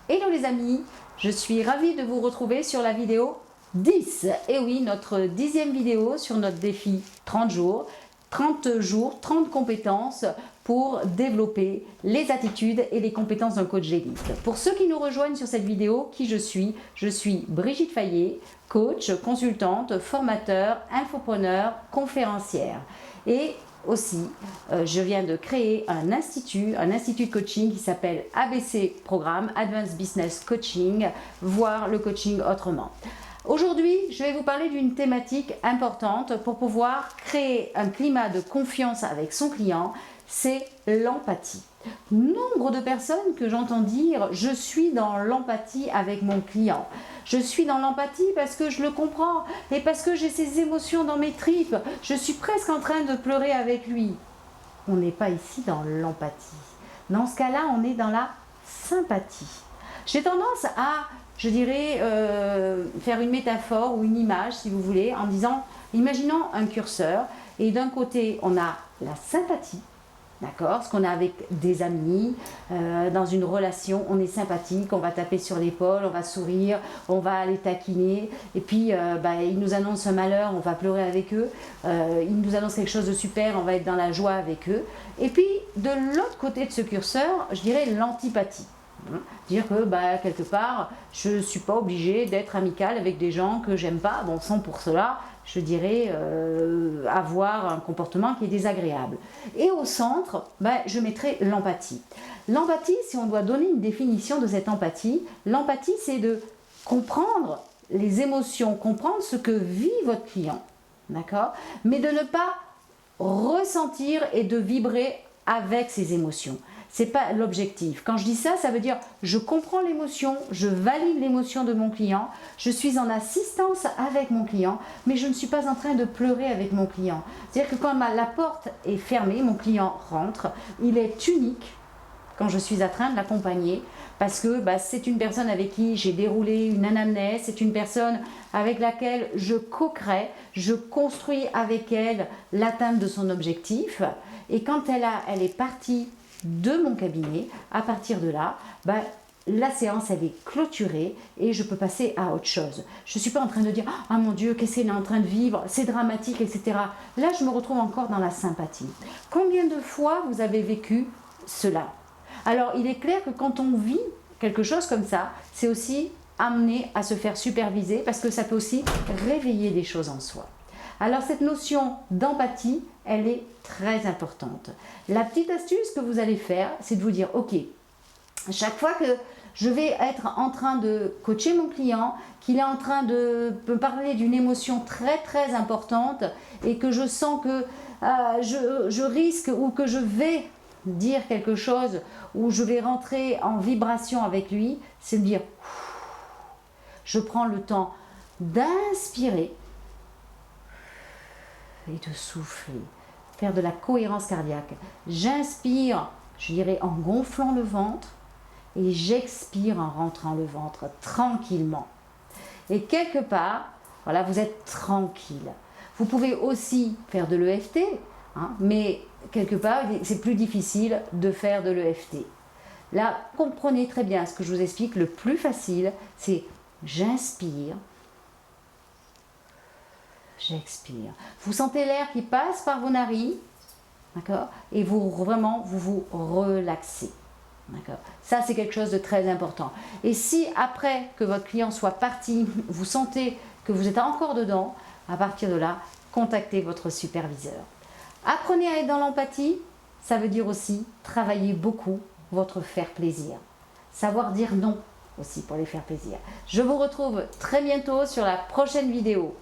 Hello les amis, je suis ravie de vous retrouver sur la vidéo 10. Et oui, notre 10e vidéo sur notre défi 30 jours. 30 jours, 30 compétences pour développer les attitudes et les compétences d'un coach d'élite. Pour ceux qui nous rejoignent sur cette vidéo, qui je suis Brigitte Fayet, coach, consultante, formateur, infopreneur, conférencière. Et aussi, je viens de créer un institut de coaching qui s'appelle ABC Programme, Advanced Business Coaching, voir le coaching autrement. Aujourd'hui, je vais vous parler d'une thématique importante pour pouvoir créer un climat de confiance avec son client, c'est l'empathie. Nombre de personnes que j'entends dire « je suis dans l'empathie avec mon client ». Je suis dans l'empathie parce que je le comprends et parce que j'ai ses émotions dans mes tripes. Je suis presque en train de pleurer avec lui. On n'est pas ici dans l'empathie. Dans ce cas-là, on est dans la sympathie. J'ai tendance à, je dirais, faire une métaphore ou une image, si vous voulez, en disant, imaginons un curseur et d'un côté, on a la sympathie. D'accord, ce qu'on a avec des amis, dans une relation, on est sympathique, on va taper sur l'épaule, on va sourire, on va les taquiner, et puis ils nous annoncent un malheur, on va pleurer avec eux, ils nous annoncent quelque chose de super, on va être dans la joie avec eux. Et puis, de l'autre côté de ce curseur, je dirais l'antipathie. Dire que quelque part, je ne suis pas obligée d'être amicale avec des gens que j'aime pas, bon, sans pour cela, je dirais, avoir un comportement qui est désagréable. Et au centre, je mettrai l'empathie. L'empathie, si on doit donner une définition de cette empathie, l'empathie, c'est de comprendre les émotions, comprendre ce que vit votre client, d'accord? Mais de ne pas ressentir et de vibrer avec ses émotions. Ce n'est pas l'objectif. Quand je dis ça, ça veut dire je comprends l'émotion, je valide l'émotion de mon client, je suis en assistance avec mon client, mais je ne suis pas en train de pleurer avec mon client. C'est-à-dire que quand la porte est fermée, mon client rentre, il est unique quand je suis en train de l'accompagner, parce que c'est une personne avec qui j'ai déroulé une anamnèse, c'est une personne avec laquelle je co-crée, je construis avec elle l'atteinte de son objectif, et quand elle est partie de mon cabinet, à partir de là, la séance elle est clôturée et je peux passer à autre chose. Je ne suis pas en train de dire « Ah mon Dieu, qu'est-ce qu'elle est en train de vivre, c'est dramatique, etc. » Là, je me retrouve encore dans la sympathie. Combien de fois vous avez vécu cela? Alors, il est clair que quand on vit quelque chose comme ça, c'est aussi amené à se faire superviser parce que ça peut aussi réveiller des choses en soi. Alors cette notion d'empathie, elle est très importante. La petite astuce que vous allez faire, c'est de vous dire, ok, chaque fois que je vais être en train de coacher mon client, qu'il est en train de me parler d'une émotion très très importante et que je sens que je risque ou que je vais dire quelque chose ou je vais rentrer en vibration avec lui, c'est de dire, je prends le temps d'inspirer et de souffler, faire de la cohérence cardiaque. J'inspire, je dirais, en gonflant le ventre et j'expire en rentrant le ventre tranquillement. Et quelque part, voilà, vous êtes tranquille. Vous pouvez aussi faire de l'EFT, mais quelque part, c'est plus difficile de faire de l'EFT. Là, comprenez très bien ce que je vous explique. Le plus facile, c'est j'inspire, j'expire. Vous sentez l'air qui passe par vos narines, d'accord? Et vous relaxez, d'accord? Ça, c'est quelque chose de très important. Et si après que votre client soit parti, vous sentez que vous êtes encore dedans, à partir de là, contactez votre superviseur. Apprenez à être dans l'empathie, ça veut dire aussi travailler beaucoup votre faire plaisir. Savoir dire non aussi pour les faire plaisir. Je vous retrouve très bientôt sur la prochaine vidéo.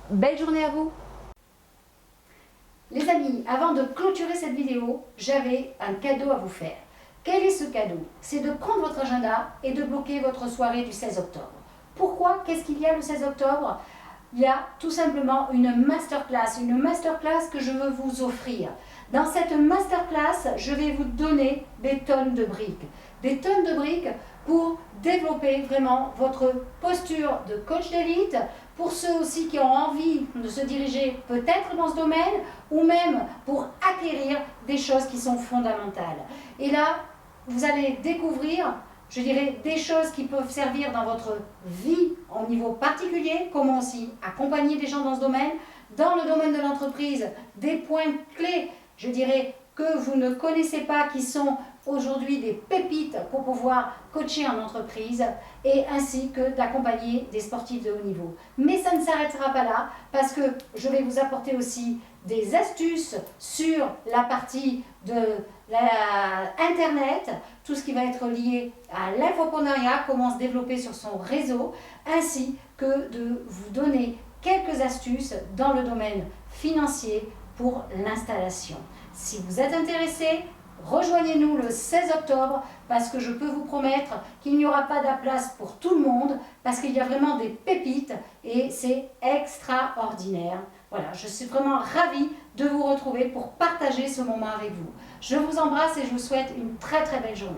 Belle journée à vous! Les amis, avant de clôturer cette vidéo, j'avais un cadeau à vous faire. Quel est ce cadeau? C'est de prendre votre agenda et de bloquer votre soirée du 16 octobre. Pourquoi? Qu'est-ce qu'il y a le 16 octobre? Il y a tout simplement une masterclass que je veux vous offrir. Dans cette masterclass, je vais vous donner des tonnes de briques pour développer vraiment votre posture de coach d'élite, pour ceux aussi qui ont envie de se diriger peut-être dans ce domaine, ou même pour acquérir des choses qui sont fondamentales. Et là, vous allez découvrir je dirais, des choses qui peuvent servir dans votre vie au niveau particulier, comment aussi accompagner des gens dans ce domaine, dans le domaine de l'entreprise, des points clés, je dirais, que vous ne connaissez pas, qui sont aujourd'hui des pépites pour pouvoir coacher en entreprise et ainsi que d'accompagner des sportifs de haut niveau. Mais ça ne s'arrêtera pas là parce que je vais vous apporter aussi des astuces sur la partie de Internet, tout ce qui va être lié à l'infopreneuriat, comment se développer sur son réseau, ainsi que de vous donner quelques astuces dans le domaine financier pour l'installation. Si vous êtes intéressé, rejoignez-nous le 16 octobre parce que je peux vous promettre qu'il n'y aura pas de place pour tout le monde parce qu'il y a vraiment des pépites et c'est extraordinaire. Voilà, je suis vraiment ravie de vous retrouver pour partager ce moment avec vous. Je vous embrasse et je vous souhaite une très très belle journée.